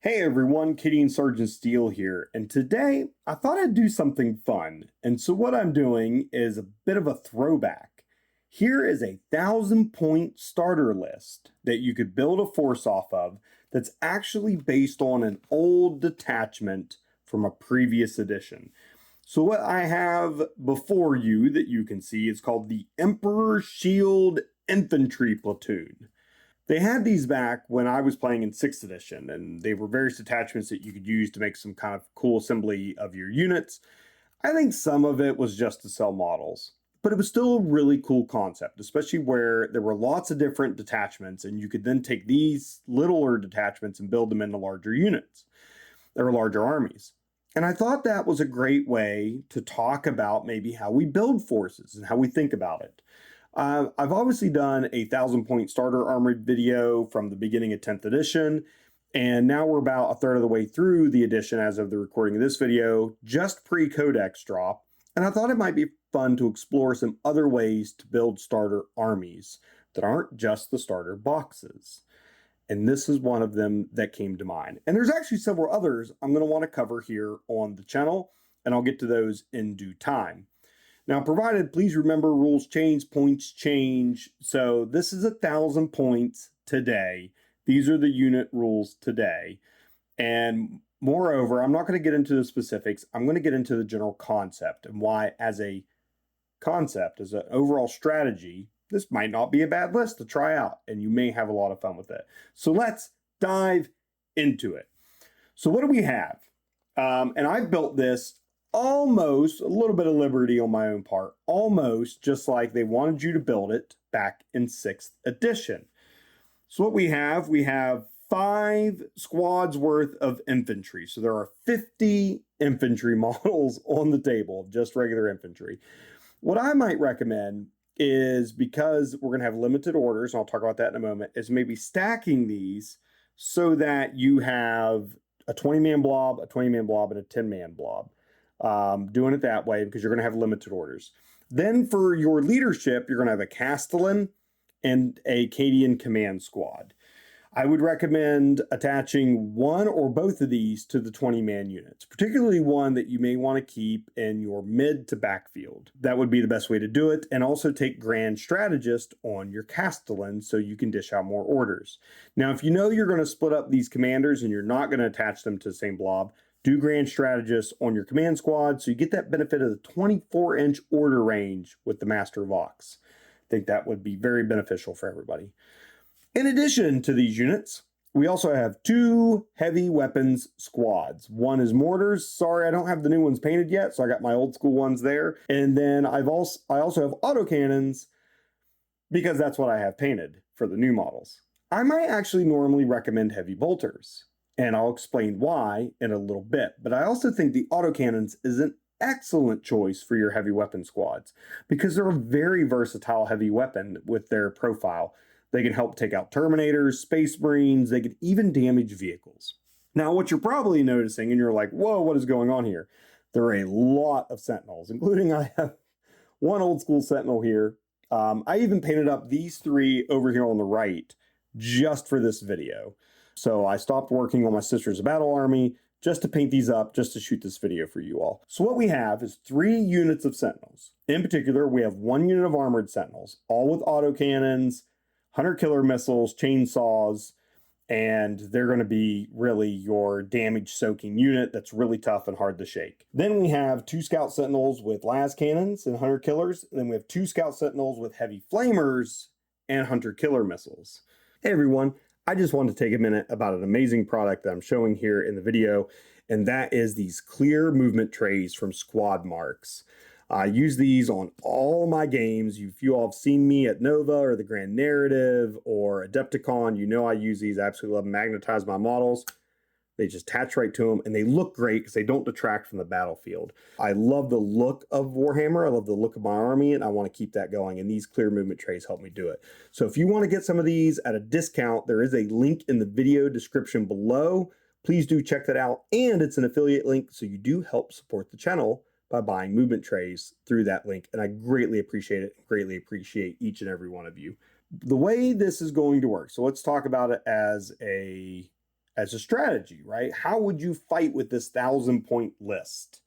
Hey everyone, Kitty and Sergeant Steele here, and today I thought I'd do something fun. And so what I'm doing is a bit of a throwback. Here is a 1,000 point starter list that you could build a force off of that's actually based on an old detachment from a previous edition. So what I have before you that you can see is called the Emperor Shield Infantry Platoon. They had these back when I was playing in 6th edition, and they were various attachments that you could use to make some kind of cool assembly of your units. I think some of it was just to sell models, but it was still a really cool concept, especially where there were lots of different detachments, and you could then take these littler detachments and build them into larger units or larger armies. And I thought that was a great way to talk about maybe how we build forces and how we think about it. I've obviously done a 1,000 point starter armored video from the beginning of 10th edition, and now we're about a third of the way through the edition as of the recording of this video, just pre-codex drop, and I thought it might be fun to explore some other ways to build starter armies that aren't just the starter boxes. And this is one of them that came to mind. And there's actually several others I'm going to want to cover here on the channel, and I'll get to those in due time. Now, provided, please remember rules change, points change. So this is 1,000 points today. These are the unit rules today. And moreover, I'm not going to get into the specifics. I'm going to get into the general concept and why, as a concept, as an overall strategy, this might not be a bad list to try out, and you may have a lot of fun with it. So let's dive into it. So what do we have? And I've built this almost a little bit of liberty on my own part, almost just like they wanted you to build it back in 6th edition. So what we have 5 squads worth of infantry. So there are 50 infantry models on the table, just regular infantry. What I might recommend is, because we're going to have limited orders, and I'll talk about that in a moment, is maybe stacking these so that you have a 20-man blob, a 20-man blob, and a 10-man blob. Doing it that way because you're going to have limited orders. Then for your leadership, you're going to have a Castellan and a Cadian command squad. I would recommend attaching one or both of these to the 20-man units, particularly one that you may want to keep in your mid to backfield. That would be the best way to do it. And also take Grand Strategist on your Castellan so you can dish out more orders. Now, if you know you're going to split up these commanders and you're not going to attach them to the same blob, do Grand Strategist on your command squad so you get that benefit of the 24-inch order range with the Master of Ox. I think that would be very beneficial for everybody. In addition to these units, we also have 2 heavy weapons squads. One is mortars. Sorry, I don't have the new ones painted yet, so I got my old school ones there. And then I also have autocannons because that's what I have painted for the new models. I might actually normally recommend heavy bolters, and I'll explain why in a little bit. But I also think the autocannons is an excellent choice for your heavy weapon squads because they're a very versatile heavy weapon with their profile. They can help take out Terminators, Space Marines, they can even damage vehicles. Now, what you're probably noticing, and you're like, whoa, what is going on here? There are a lot of Sentinels, including I have one old school Sentinel here. I even painted up these 3 over here on the right just for this video. So I stopped working on my Sisters of Battle army just to paint these up, just to shoot this video for you all. So what we have is 3 units of Sentinels. In particular, we have 1 unit of Armored Sentinels, all with autocannons, hunter killer missiles, chainsaws, and they're going to be really your damage soaking unit that's really tough and hard to shake. Then we have 2 Scout Sentinels with las cannons and hunter killers. And then we have 2 Scout Sentinels with heavy flamers and hunter killer missiles. Hey everyone, I just wanted to take a minute about an amazing product that I'm showing here in the video, and that is these clear movement trays from Squad Marks. I use these on all my games. If you all have seen me at Nova or the Grand Narrative or Adepticon, you know I use these. I absolutely love them. Magnetize my models. They just attach right to them, and they look great because they don't detract from the battlefield. I love the look of Warhammer. I love the look of my army, and I want to keep that going, and these clear movement trays help me do it. So if you want to get some of these at a discount, there is a link in the video description below. Please do check that out, and it's an affiliate link, so you do help support the channel by buying movement trays through that link, and I greatly appreciate it, greatly appreciate each and every one of you. The way this is going to work, so let's talk about it as as a strategy, right? How would you fight with this 1,000-point list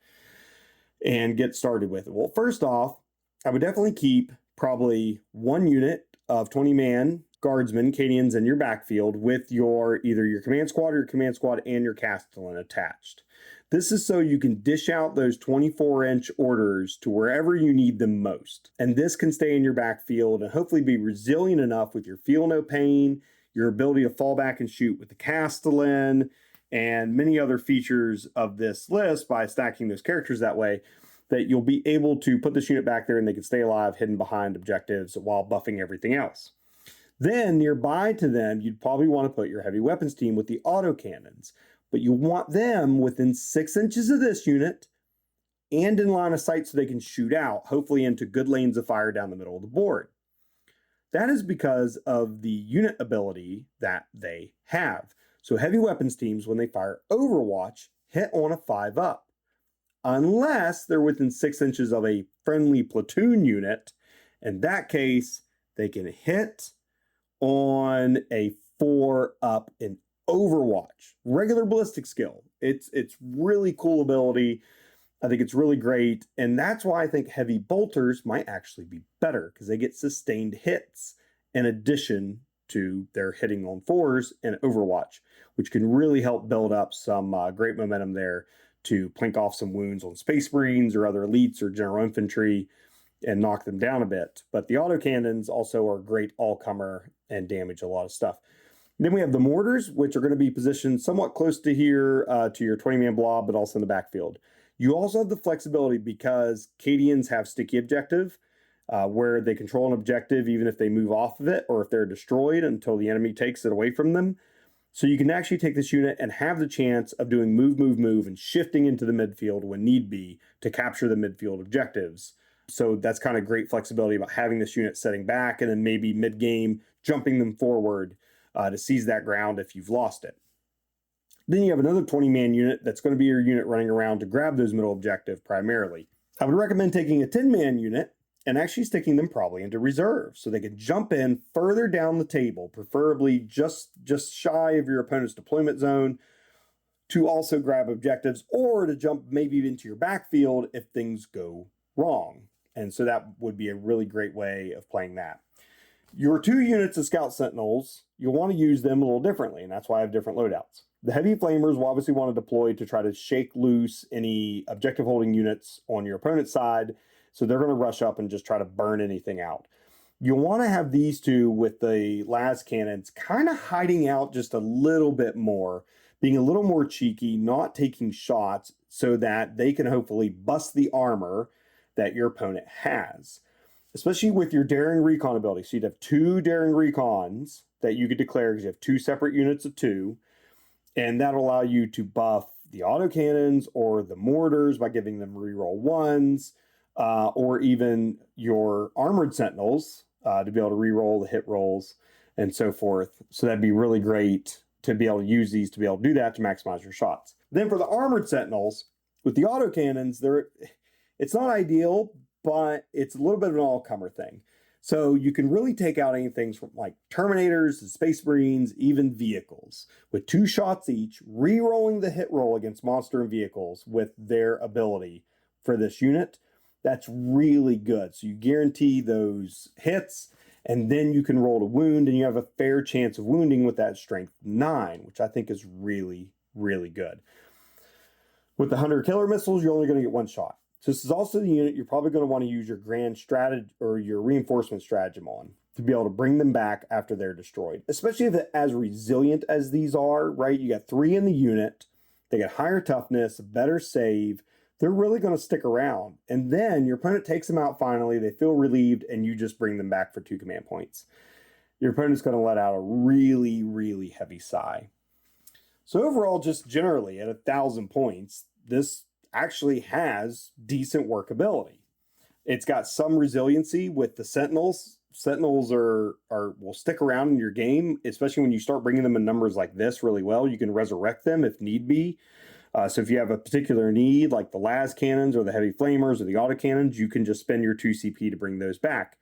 and get started with it? Well, first off, I would definitely keep probably one unit of 20-man guardsmen, Cadians in your backfield with either your command squad or your command squad and your castellan attached. This is so you can dish out those 24-inch orders to wherever you need them most. And this can stay in your backfield and hopefully be resilient enough with your feel no pain, your ability to fall back and shoot with the castellan, and many other features of this list by stacking those characters that way, that you'll be able to put this unit back there and they can stay alive hidden behind objectives while buffing everything else. Then nearby to them, you'd probably want to put your heavy weapons team with the autocannons, but you want them within 6 inches of this unit and in line of sight so they can shoot out, hopefully into good lanes of fire down the middle of the board. That is because of the unit ability that they have. So heavy weapons teams, when they fire Overwatch, hit on a 5-up. Unless they're within 6 inches of a friendly platoon unit. In that case, they can hit on a 4-up in Overwatch. Regular ballistic skill. It's really cool ability. I think it's really great. And that's why I think heavy bolters might actually be better, because they get sustained hits in addition to their hitting on 4s in Overwatch, which can really help build up some great momentum there to plink off some wounds on Space Marines or other elites or general infantry and knock them down a bit. But the autocannons also are great all-comer and damage a lot of stuff. Then we have the mortars, which are going to be positioned somewhat close to here to your 20-man blob, but also in the backfield. You also have the flexibility because Cadians have sticky objective, where they control an objective even if they move off of it or if they're destroyed until the enemy takes it away from them. So you can actually take this unit and have the chance of doing move, move, move and shifting into the midfield when need be to capture the midfield objectives. So that's kind of great flexibility about having this unit setting back and then maybe mid-game jumping them forward to seize that ground if you've lost it. Then you have another 20-man unit that's going to be your unit running around to grab those middle objective primarily. I would recommend taking a 10-man unit and actually sticking them probably into reserve so they can jump in further down the table, preferably just shy of your opponent's deployment zone, to also grab objectives or to jump maybe into your backfield if things go wrong. And so that would be a really great way of playing that. Your 2 units of Scout Sentinels, you'll want to use them a little differently, and that's why I have different loadouts. The heavy flamers will obviously want to deploy to try to shake loose any objective holding units on your opponent's side, so they're going to rush up and just try to burn anything out. You'll want to have these 2 with the las cannons kind of hiding out just a little bit more, being a little more cheeky, not taking shots so that they can hopefully bust the armor that your opponent has. Especially with your daring recon ability. So you'd have 2 daring recons that you could declare because you have 2 separate units of 2. And that'll allow you to buff the autocannons or the mortars by giving them reroll 1s, or even your Armoured Sentinels to be able to reroll the hit rolls and so forth. So that'd be really great to be able to use these to be able to do that to maximize your shots. Then for the Armoured Sentinels, with the autocannons, it's not ideal, but it's a little bit of an all-comer thing. So you can really take out anything from like Terminators to Space Marines, even vehicles, with 2 shots each, re-rolling the hit roll against monster and vehicles with their ability for this unit. That's really good. So you guarantee those hits, and then you can roll to wound, and you have a fair chance of wounding with that strength 9, which I think is really, really good. With the Hunter Killer missiles, you're only going to get 1 shot. So this is also the unit you're probably going to want to use your grand strategy or your reinforcement stratagem on to be able to bring them back after they're destroyed. Especially if they're as resilient as these are, right? You got 3 in the unit. They get higher toughness, better save. They're really going to stick around. And then your opponent takes them out finally. They feel relieved, and you just bring them back for 2 command points. Your opponent's going to let out a really, really heavy sigh. So overall, just generally at 1,000 points, this actually has decent workability. It's got some resiliency with the Sentinels. Sentinels will stick around in your game, especially when you start bringing them in numbers like this really well. You can resurrect them if need be. So if you have a particular need, like the las cannons or the heavy flamers or the autocannons, you can just spend your 2 CP to bring those back.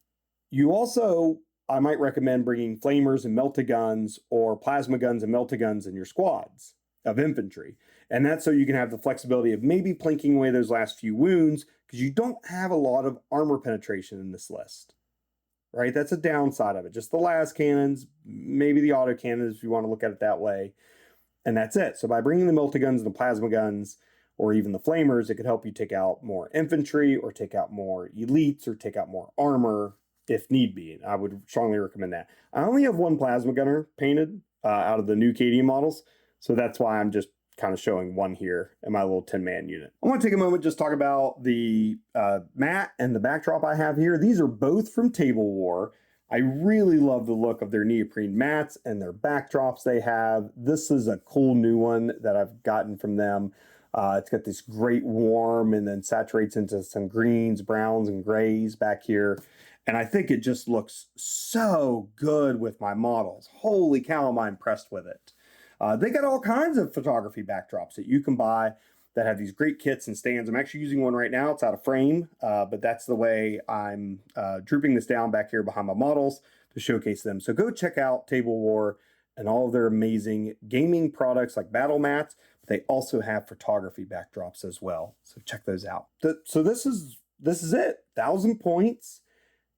You also I might recommend bringing flamers and melta-guns or plasma guns and melta-guns in your squads of infantry. And that's so you can have the flexibility of maybe plinking away those last few wounds, because you don't have a lot of armor penetration in this list, right? That's a downside of it. Just the las cannons, maybe the auto cannons if you want to look at it that way, and that's it. So by bringing the melta-guns and the plasma guns, or even the flamers, it could help you take out more infantry or take out more elites or take out more armor if need be. I would strongly recommend that. I only have one plasma gunner painted out of the new KD models, so that's why I'm just kind of showing one here in my little 10-man unit. I want to take a moment just talk about the mat and the backdrop I have here. These are both from TableWar. I really love the look of their neoprene mats and their backdrops they have. This is a cool new one that I've gotten from them. It's got this great warm and then saturates into some greens, browns, and grays back here. And I think it just looks so good with my models. Holy cow, am I impressed with it. They got all kinds of photography backdrops that you can buy that have these great kits and stands. I'm actually using one right now. It's out of frame, but that's the way I'm drooping this down back here behind my models to showcase them. So go check out TableWar and all of their amazing gaming products like battle mats. They also have photography backdrops as well. So check those out. So this is it, 1,000 points.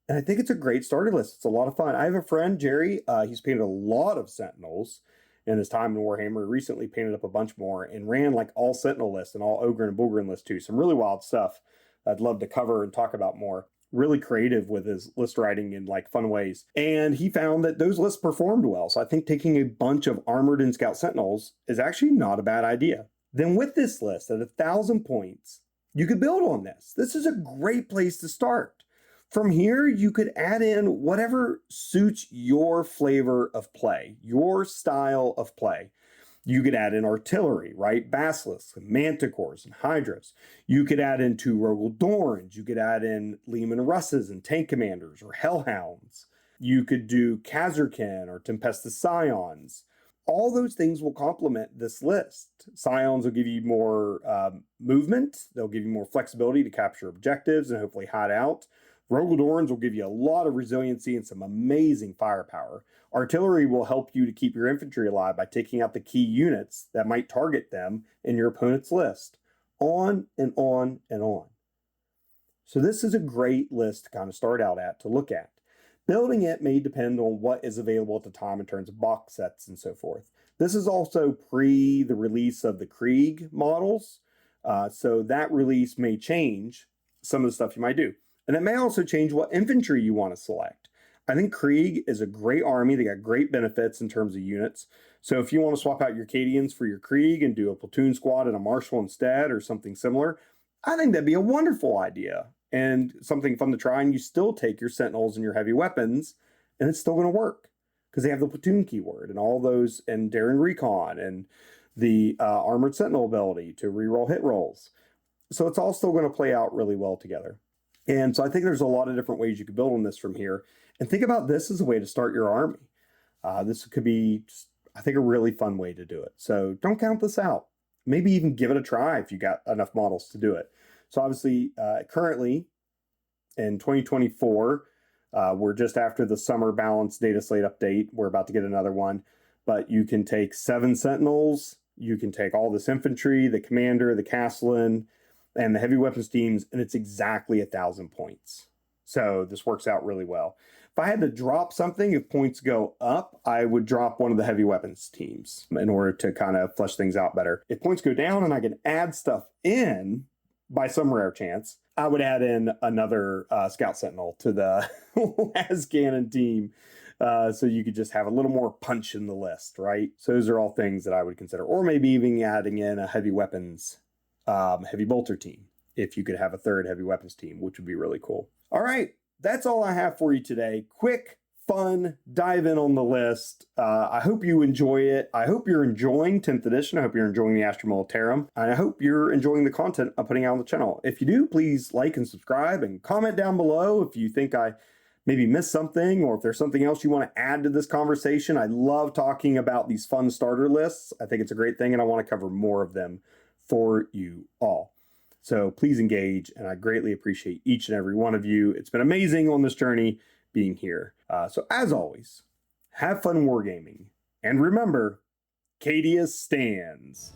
And I think it's a great starter list. It's a lot of fun. I have a friend, Jerry, he's painted a lot of Sentinels in his time in Warhammer. Recently painted up a bunch more and ran like all Sentinel lists and all Ogre and Bulgrin lists too. Some really wild stuff I'd love to cover and talk about more. Really creative with his list writing in like fun ways. And he found that those lists performed well. So I think taking a bunch of Armored and Scout Sentinels is actually not a bad idea. Then with this list at 1,000 points, you could build on this. This is a great place to start. From here, you could add in whatever suits your flavor of play, your style of play. You could add in artillery, right? Basilisks, manticores, and hydras. You could add in 2 Rogel Dorns. You could add in Leman Russes and tank commanders or hellhounds. You could do Kazarkin or Tempestus Scions. All those things will complement this list. Scions will give you more movement. They'll give you more flexibility to capture objectives and hopefully hide out. Rogel Dorns will give you a lot of resiliency and some amazing firepower. Artillery will help you to keep your infantry alive by taking out the key units that might target them in your opponent's list. On and on and on. So this is a great list to kind of start out at, to look at. Building it may depend on what is available at the time in terms of box sets and so forth. This is also pre the release of the Krieg models, so that release may change some of the stuff you might do. And it may also change what infantry you want to select. I think Krieg is a great army. They got great benefits in terms of units. So if you want to swap out your Cadians for your Krieg and do a platoon squad and a marshal instead or something similar, I think that'd be a wonderful idea and something fun to try. And you still take your Sentinels and your heavy weapons and it's still going to work because they have the platoon keyword and all those and Daring Recon and the Armored Sentinel ability to reroll hit rolls. So it's all still going to play out really well together. And so I think there's a lot of different ways you could build on this from here. And think about this as a way to start your army. This could be, I think, a really fun way to do it. So don't count this out. Maybe even give it a try if you got enough models to do it. So obviously, currently in 2024, we're just after the summer balance data slate update. We're about to get another one. But you can take 7 Sentinels. You can take all this infantry, the commander, the Castellan, and the heavy weapons teams, and it's exactly 1,000 points. So this works out really well. If I had to drop something, if points go up, I would drop one of the heavy weapons teams in order to kind of flesh things out better. If points go down and I can add stuff in, by some rare chance, I would add in another Scout Sentinel to the las cannon team. So you could just have a little more punch in the list, right? So those are all things that I would consider. Or maybe even adding in a heavy weapons heavy bolter team, if you could have a 3rd heavy weapons team, which would be really cool. All right, that's all I have for you today. Quick, fun, dive in on the list. I hope you enjoy it. I hope you're enjoying 10th edition. I hope you're enjoying the Astra Militarum. And I hope you're enjoying the content I'm putting out on the channel. If you do, please like and subscribe and comment down below if you think I maybe missed something or if there's something else you want to add to this conversation. I love talking about these fun starter lists. I think it's a great thing and I want to cover more of them for you all. So please engage, and I greatly appreciate each and every one of you. It's been amazing on this journey, being here. So as always, have fun wargaming. And remember, Cadia stands.